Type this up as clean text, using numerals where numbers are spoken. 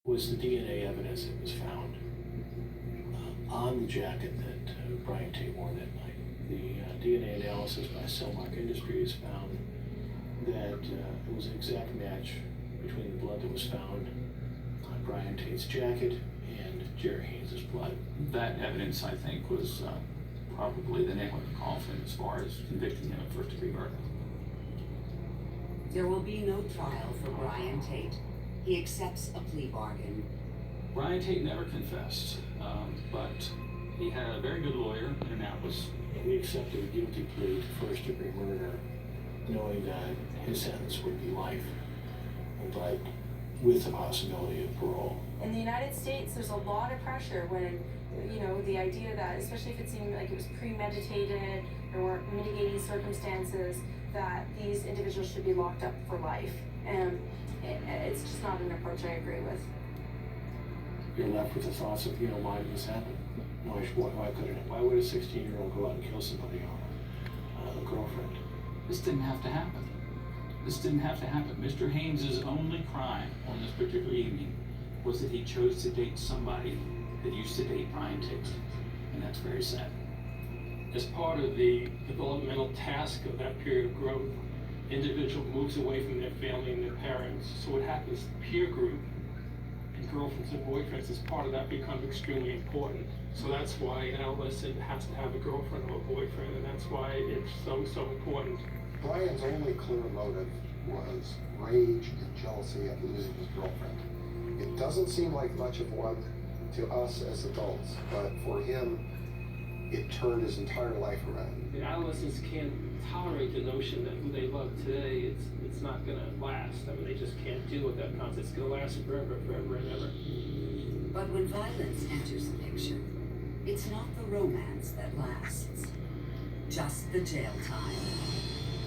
was the DNA evidence that was found on the jacket that Brian Tate wore that night. The DNA analysis by Cellmark Industries found that it was an exact match between the blood that was found on Brian Tate's jacket and Jerry Haynes' blood. That evidence, I think, was probably the nail in the coffin as far as convicting him of first-degree murder. There will be no trial for Brian Tate. He accepts a plea bargain. Brian Tate never confessed, but he had a very good lawyer in Annapolis. He accepted a guilty plea to first-degree murder, knowing that his sentence would be life, but with the possibility of parole. In the United States, there's a lot of pressure when, the idea that, especially if it seemed like it was premeditated, there weren't mitigating circumstances, that these individuals should be locked up for life. And it's just not an approach I agree with. You're left with the thoughts of, why did this happen? Why couldn't it? Why would a 16-year-old go out and kill somebody on a girlfriend? This didn't have to happen. This didn't have to happen. Mr. Haynes' only crime on this particular evening was that he chose to date somebody that used to date Brian Tate, and that's very sad. As part of the developmental task of that period of growth, individual moves away from their family and their parents. So what happens, peer group and girlfriends and boyfriends, as part of that becomes extremely important. So that's why an adolescent has to have a girlfriend or a boyfriend, and that's why it's so important. Brian's only clear motive was rage and jealousy at losing his girlfriend. It doesn't seem like much of one to us as adults, but for him, it turned his entire life around. The adolescents can't tolerate the notion that who they love today, it's not going to last. I mean, they just can't deal with that concept. It's going to last forever and ever. But when violence enters the picture, it's not the romance that lasts, just the jail time.